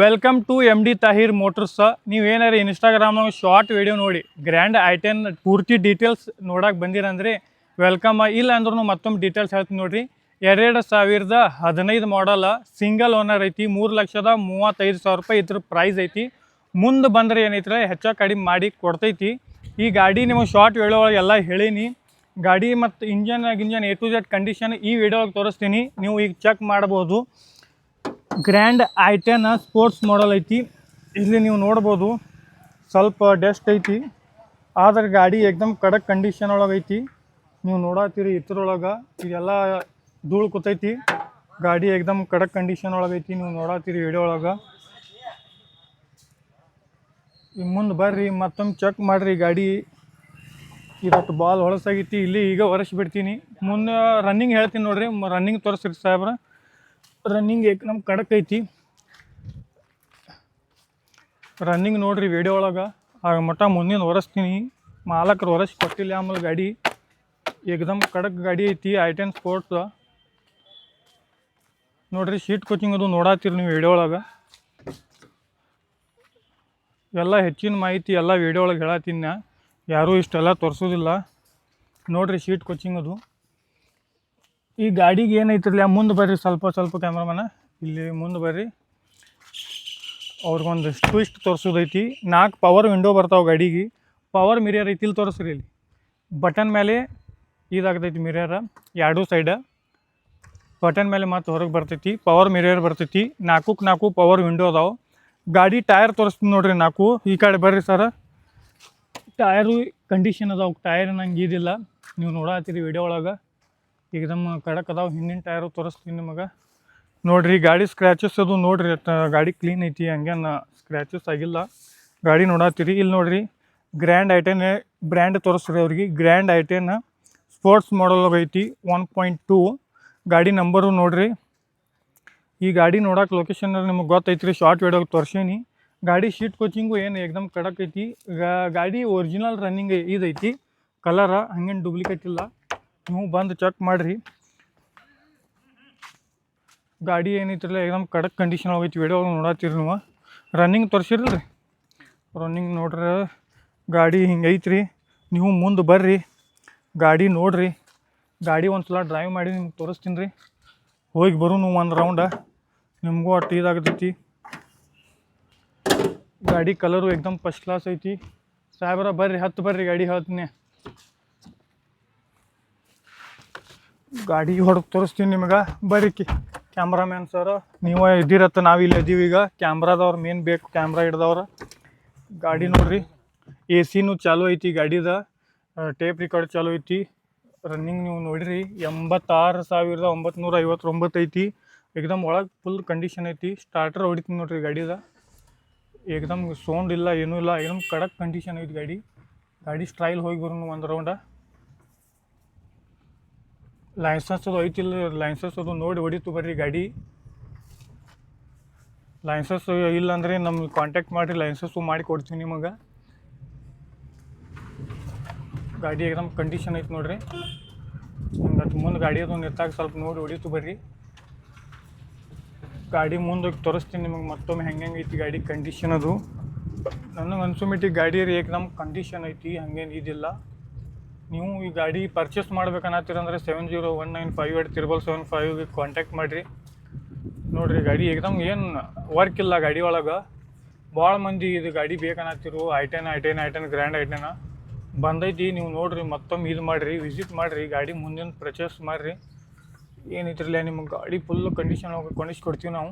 Welcome to M D Tahir motors. ನೀವೇನಾರು ಇನ್ಸ್ಟಾಗ್ರಾಮ್ನಾಗ short video ನೋಡಿ ಗ್ರ್ಯಾಂಡ್ ಐಟೆನ್ ಪೂರ್ತಿ ಡೀಟೇಲ್ಸ್ ನೋಡಕ್ಕೆ ಬಂದಿರಂದ್ರೆ ವೆಲ್ಕಮ್. ಇಲ್ಲ ಅಂದ್ರೂ ಮತ್ತೊಮ್ಮೆ ಡೀಟೇಲ್ಸ್ ಹೇಳ್ತೀನಿ ನೋಡಿರಿ. 2015 ಮಾಡಲ್ ಸಿಂಗಲ್ ಓನರ್ ಐತಿ. 3,35,000 ರೂಪಾಯಿ ಇದ್ರ ಪ್ರೈಸ್ ಐತಿ. ಮುಂದೆ ಬಂದರೆ ಏನೈತ್ರ ಹೆಚ್ಚು ಕಡಿಮೆ ಮಾಡಿ ಕೊಡ್ತೈತಿ. ಈ ಗಾಡಿ ನಿಮಗೆ ಶಾರ್ಟ್ ವಿಡಿಯೋ ಒಳಗೆ ಎಲ್ಲ ಹೇಳೀನಿ. ಗಾಡಿ ಮತ್ತು engine A to Z condition ಈ ವಿಡಿಯೋ ಒಳಗೆ ತೋರಿಸ್ತೀನಿ. ನೀವು ಈಗ ಚೆಕ್ ಮಾಡ್ಬೋದು. ಗ್ರ್ಯಾಂಡ್ ಐಟೆನ್ ಸ್ಪೋರ್ಟ್ಸ್ ಮಾಡಲ್ ಐತಿ. ಇಲ್ಲಿ ನೀವು ನೋಡ್ಬೋದು ಸ್ವಲ್ಪ ಡಸ್ಟ್ ಐತಿ, ಆದ್ರೆ ಗಾಡಿ ಏಕ್ದಮ್ ಕಡಕ್ ಕಂಡೀಷನ್ ಒಳಗೆ ಐತಿ. ನೀವು ನೋಡತ್ತೀರಿ ಇದ್ರೊಳಗೆ ಇದೆಲ್ಲ ಧೂಳು ಕೂತೈತಿ. ಗಾಡಿ ಏಕ್ದಮ್ ಕಡಕ್ ಕಂಡೀಷನ್ ಒಳಗೆ ಐತಿ. ನೀವು ನೋಡತ್ತೀರಿ ವಿಡಿಯೋ ಒಳಗೆ. ಈಗ ಮುಂದೆ ಬರ್ರಿ ಮತ್ತೊಮ್ಮೆ ಚೆಕ್ ಮಾಡಿರಿ. ಗಾಡಿ ಇವತ್ತು ಬಾಲ್ ಹೊಳಸಾಗೈತಿ. ಇಲ್ಲಿ ಈಗ ಒರೆಸ್ಬಿಡ್ತೀನಿ. ಮುಂದೆ ರನ್ನಿಂಗ್ ಹೇಳ್ತೀನಿ ನೋಡಿರಿ. ರನ್ನಿಂಗ್ ತೋರಿಸ್ರಿ ಸಾಹೇಬ್ರ. ರನ್ನಿಂಗ್ ನಮ್ಮ ಕಡಕ್ ಐತಿ. ರನ್ನಿಂಗ್ ನೋಡ್ರಿ ವಿಡಿಯೋ ಒಳಗೆ. ಆಗ ಮಟ್ಟ ಮುಂದಿನ ಒರೆಸ್ತೀನಿ. ಮಾಲಕರು ಒರೆಸಿ ಕೊಟ್ಟಿಲ್ಲ. ಆಮೇಲೆ ಗಾಡಿ ಏಕ್ದಮ್ ಕಡಕ್ ಗಾಡಿ ಐತಿ. ಐಟೆನ್ ಸ್ಪೋರ್ಟ್ಸ್ ನೋಡ್ರಿ. ಸೀಟ್ ಕೋಚಿಂಗ್ ಅದು ನೋಡತ್ತೀರಿ ನೀವು ವಿಡಿಯೋ ಒಳಗೆ. ಎಲ್ಲ ಹೆಚ್ಚಿನ ಮಾಹಿತಿ ಎಲ್ಲ ವಿಡಿಯೋ ಒಳಗೆ ಹೇಳತ್ತೀನಿ ನಾ. ಯಾರೂ ಇಷ್ಟೆಲ್ಲ ತೋರಿಸೋದಿಲ್ಲ. ನೋಡ್ರಿ ಸೀಟ್ ಕೋಚಿಂಗ್ ಅದು. ಈ ಗಾಡಿಗೆ ಏನೈತಿರಲ್ಲ ಮುಂದೆ ಬರ್ರಿ ಸ್ವಲ್ಪ ಕ್ಯಾಮ್ರಾಮನ. ಇಲ್ಲಿ ಮುಂದೆ ಬರ್ರಿ. ಅವ್ರಿಗೊಂದು ಟ್ವಿಸ್ಟ್ ತೋರಿಸೋದೈತಿ. 4 ಪವರ್ ವಿಂಡೋ ಬರ್ತಾವೆ ಗಾಡಿಗೆ. ಪವರ್ ಮಿರರ್ ಐತಿ. ಇಲ್ಲಿ ತೋರಿಸ್ರಿ. ಇಲ್ಲಿ ಬಟನ್ ಮೇಲೆ ಇದಾಗ್ತೈತಿ ಮಿರರ್. ಎರಡೂ ಸೈಡ ಬಟನ್ ಮೇಲೆ ಮತ್ತು ಹೊರಗೆ ಬರ್ತೈತಿ. ಪವರ್ ಮಿರರ್ ಬರ್ತೈತಿ. 4 ಪವರ್ ವಿಂಡೋ ಅದಾವೆ. ಗಾಡಿ ಟೈರ್ ತೋರಿಸ್ತೀನಿ ನೋಡ್ರಿ. 4 ಈ ಕಡೆ ಬರ್ರಿ ಸರ್. ಟೈರು ಕಂಡೀಷನ್ ಅದಾವೆ. ಟೈರ್ ನಂಗೆ ಇದಿಲ್ಲ. ನೀವು ನೋಡತ್ತೀರಿ ವಿಡಿಯೋ ಒಳಗೆ. ಏಕ್ದಮ್ ಕಡಕ್ ಅದಾವೆ. ಹಿಂದಿನ ಟೈರು ತೋರಿಸ್ತೀನಿ ನಿಮಗೆ. ನೋಡಿರಿ ಗಾಡಿ ಸ್ಕ್ರ್ಯಾಚಸ್ ಅದು ನೋಡಿರಿ. ಗಾಡಿ ಕ್ಲೀನ್ ಐತಿ. ಹಂಗೇನು ಸ್ಕ್ರ್ಯಾಚಸ್ ಆಗಿಲ್ಲ. ಗಾಡಿ ನೋಡತ್ತೀರಿ. ಇಲ್ಲಿ ನೋಡಿರಿ ಗ್ರ್ಯಾಂಡ್ ಐಟೆನ್ ಬ್ರ್ಯಾಂಡ್ ತೋರಿಸ್ರಿ ಅವ್ರಿಗೆ. ಗ್ರ್ಯಾಂಡ್ ಐಟೆನ್ ಸ್ಪೋರ್ಟ್ಸ್ ಮಾಡಲ್ ಐತಿ. 1.2 ಗಾಡಿ ನಂಬರು ನೋಡಿರಿ. ಈ ಗಾಡಿ ನೋಡೋಕೆ ಲೊಕೇಶನ್ ನಿಮಗೆ ಗೊತ್ತೈತ್ರಿ. ಶಾರ್ಟ್ ವಿಡಿಯೋಗೆ ತೋರಿಸೀನಿ. ಗಾಡಿ ಶೀಟ್ ಕೋಚಿಂಗು ಏನು ಏಕ್ದಮ್ ಕಡಕ್ ಐತಿ. ಗಾಡಿ ಒರಿಜಿನಲ್ ರನ್ನಿಂಗ್ ಇದೈತಿ. ಕಲರ ಹಂಗೇನು ಡೂಪ್ಲಿಕೇಟ್ ಇಲ್ಲ. ನೀವು ಬಂದು ಚೆಕ್ ಮಾಡಿರಿ. ಗಾಡಿ ಏನೈತಿರಲ್ಲ ಏಕ್ದಮ್ ಕಡಕ್ ಕಂಡೀಷನ್ ಹೋಗೈತಿ. ವಿಡಿಯೋ ನೋಡತ್ತೀರಿ ನೀವು. ರನ್ನಿಂಗ್ ತೋರಿಸಿರಲ್ರಿ. ರನ್ನಿಂಗ್ ನೋಡ್ರಿ. ಗಾಡಿ ಹಿಂಗೆ ಐತ್ರಿ. ನೀವು ಮುಂದೆ ಬರ್ರಿ. ಗಾಡಿ ನೋಡಿರಿ. ಗಾಡಿ ಒಂದು ಸಲ ಡ್ರೈವ್ ಮಾಡಿ ನಿಮ್ಗೆ ತೋರಿಸ್ತೀನಿ ರೀ. ಹೋಗಿ ಬರು ನೀವು ಒಂದು ರೌಂಡ. ನಿಮಗೂ ಅಷ್ಟು ಇದಾಗ್ತೈತಿ. ಗಾಡಿ ಕಲರು ಏಕ್ದಮ್ ಫಸ್ಟ್ ಕ್ಲಾಸ್ ಐತಿ. ಸಾಹೇಬ್ರ ಬರ್ರಿ ಬರ್ರಿ ಗಾಡಿ ಹೇಳ್ತೀನಿ. ಗಾಡಿ ಹೊಡೆದು ತೋರಿಸ್ತೀನಿ ನಿಮಗೆ. ಬರ್ರಿ ಕ್ಯಾಮ್ರಾಮ್ಯಾನ್ ಸರ್ ನೀವು ಇದ್ದಿರತ್ತ. ನಾವಿಲ್ಲಿ ಇದೀವಿ ಈಗ. ಕ್ಯಾಮ್ರಾದವ್ರು ಮೇನ್ ಬೇಕು. ಕ್ಯಾಮ್ರಾ ಹಿಡ್ದವ್ರು. ಗಾಡಿ ನೋಡ್ರಿ. ಎ ಸಿನೂ ಚಾಲು ಐತಿ ಗಾಡಿದ. ಟೇಪ್ ರಿಕಾರ್ಡ್ ಚಾಲು ಐತಿ. ರನ್ನಿಂಗ್ ನೀವು ನೋಡಿರಿ 86,959 ಐತಿ. ಏಕ್ದಮ್ ಒಳಗೆ ಫುಲ್ ಕಂಡೀಷನ್ ಐತಿ. ಸ್ಟಾರ್ಟರ್ ಹೊಡಿತೀನಿ ನೋಡ್ರಿ ಗಾಡಿದ. ಏಕ್ದಮ್ ಸೌಂಡ್ ಇಲ್ಲ ಏನೂ ಇಲ್ಲ. ಏಕ್ದಮ್ ಕಡಕ್ ಕಂಡೀಷನ್ ಐತಿ ಗಾಡಿ. ಗಾಡಿ ಸ್ಟ್ರೈಲ್ ಹೋಗಿ ಬರೋನು ಒಂದು ರೌಂಡ. ಲೈಸೆನ್ಸ್ ಅದು ಐತಿಲ್ಲ. ಲೈಸೆನ್ಸ್ ಅದು ನೋಡಿ ಹೊಡಿತು ಬರ್ರಿ ಗಾಡಿ. ಲೈಸೆನ್ಸ್ ಇಲ್ಲಾಂದರೆ ನಮ್ಗೆ ಕಾಂಟ್ಯಾಕ್ಟ್ ಮಾಡಿರಿ. ಲೈಸೆನ್ಸು ಮಾಡಿ ಕೊಡ್ತೀವಿ ನಿಮಗೆ. ಗಾಡಿ ಏಕ್ದಮ್ ಕಂಡೀಷನ್ ಐತಿ ನೋಡ್ರಿ. ಹಿಂಗೆ ಮುಂದೆ ಗಾಡಿ ಅದು ನಿಂತಾಗ ಸ್ವಲ್ಪ ನೋಡಿ ಹೊಡಿತು ಬರ್ರಿ. ಗಾಡಿ ಮುಂದೆ ತೋರಿಸ್ತೀನಿ ನಿಮಗೆ ಮತ್ತೊಮ್ಮೆ ಹೆಂಗೆ ಐತಿ ಗಾಡಿ ಕಂಡೀಷನ್ ಅದು. ನನಗೆ ಅನ್ಸುಮಿಟ್ಟಿಗೆ ಗಾಡಿ ಏಕ್ದಮ್ ಕಂಡೀಷನ್ ಐತಿ. ಹಂಗೇನು ಇದಿಲ್ಲ. ನೀವು ಈ ಗಾಡಿ ಪರ್ಚೇಸ್ ಮಾಡ್ಬೇಕನ್ನತ್ತೀರಂದ್ರೆ 7019587775ಗೆ ಕಾಂಟ್ಯಾಕ್ಟ್ ಮಾಡಿರಿ. ನೋಡಿರಿ ಗಾಡಿ ಏಕ್ದಮ್ ಏನು ವರ್ಕ್ ಇಲ್ಲ ಗಾಡಿ ಒಳಗೆ. ಭಾಳ ಮಂದಿ ಇದು ಗಾಡಿ ಬೇಕನ್ನತ್ತಿರು. ಐಟೆನ್ ಗ್ರ್ಯಾಂಡ್ ಐಟೆನ ಬಂದೈತಿ. ನೀವು ನೋಡಿರಿ ಮತ್ತೊಮ್ಮೆ ಇದು ಮಾಡಿರಿ. ವಿಸಿಟ್ ಮಾಡಿರಿ. ಗಾಡಿ ಮುಂದಿನ ಪರ್ಚೇಸ್ ಮಾಡಿರಿ. ಏನೈತಿರಲ್ಲ ನಿಮಗೆ ಗಾಡಿ ಫುಲ್ ಕಂಡೀಷನ್ ಕೊಡ್ತೀವಿ ನಾವು.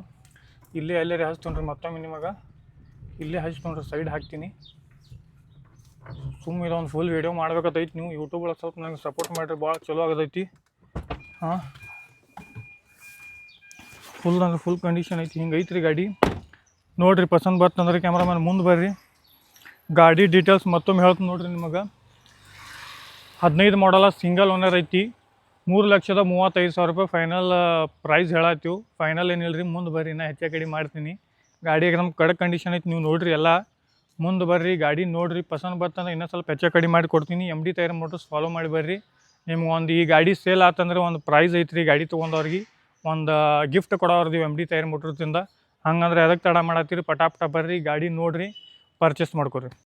ಇಲ್ಲೇ ಎಲ್ಲೇ ಹಚ್ತೊಂಡ್ರಿ ಮತ್ತೊಮ್ಮೆ ನಿಮಗೆ. ಇಲ್ಲೇ ಹಚ್ಕೊಂಡ್ರೆ ಸೈಡ್ ಹಾಕ್ತೀನಿ. ಸುಮ್ಮನೆ ಇದೊಂದು ಫುಲ್ ವೀಡಿಯೋ ಮಾಡ್ಬೇಕತ್ತೈತಿ. ನೀವು ಯೂಟ್ಯೂಬ್ ಒಳಗೆ ಸ್ವಲ್ಪ ನನಗೆ ಸಪೋರ್ಟ್ ಮಾಡಿರಿ. ಭಾಳ ಚಲೋ ಆಗತೈತಿ. ಹಾಂ ಫುಲ್ ಕಂಡೀಷನ್ ಐತಿ. ಹಿಂಗೆ ಐತ್ರಿ ಗಾಡಿ. ನೋಡಿರಿ ಪಸಂದ್ ಬರ್ತಂದ್ರೆ ಕ್ಯಾಮ್ರಾಮನ್ ಮುಂದೆ ಬರ್ರಿ. ಗಾಡಿ ಡೀಟೇಲ್ಸ್ ಮತ್ತೊಮ್ಮೆ ಹೇಳ್ತೀನಿ ನೋಡಿರಿ ನಿಮಗೆ. 15 ಮಾಡಲ ಸಿಂಗಲ್ ಓನರ್ ಐತಿ. 3,35,000 ರೂಪಾಯಿ ಫೈನಲ್ ಪ್ರೈಸ್ ಹೇಳತ್ತೀವಿ. ಫೈನಲ್ ಏನಿಲ್ಲ ರೀ. ಮುಂದೆ ಬರ್ರಿ ನಾ ಹೆಚ್ಚು ಕಡಿಮೆ ಮಾಡ್ತೀನಿ. ಗಾಡಿ ಏಕ್ದಮ್ ಕಡಕ್ ಕಂಡೀಷನ್ ಐತಿ. ನೀವು ನೋಡಿರಿ ಎಲ್ಲ. ಮುಂದೆ ಬರ್ರಿ ಗಾಡಿ ನೋಡಿರಿ. ಪಸಂದ್ ಬರ್ತಂದ್ರೆ ಇನ್ನೂ ಸ್ವಲ್ಪ ಹೆಚ್ಚು ಕಡಿಮೆ ಮಾಡಿ ಕೊಡ್ತೀನಿ. M D Tahir motors follow ಮಾಡಿ ಬರ್ರಿ. ನಿಮ್ಗೆ ಒಂದು ಈ ಗಾಡಿ ಸೇಲ್ ಆತಂದ್ರೆ ಒಂದು ಪ್ರೈಸ್ ಐತ್ರಿ. ಗಾಡಿ ತೊಗೊಂಡವ್ರಿಗೆ ಒಂದು ಗಿಫ್ಟ್ ಕೊಡೋರ್ದೀವಿ ಎಮ್ ಡಿ ತಾಹಿರ್ ಮೋಟರ್ಸಿಂದ. ಹಂಗಂದ್ರೆ ಎದಕ್ಕೆ ತಡ ಮಾಡತ್ತೀರಿ, ಪಟಾಪಟ ಬರ್ರಿ ಗಾಡಿ ನೋಡಿರಿ, ಪರ್ಚೇಸ್ ಮಾಡ್ಕೊರಿ.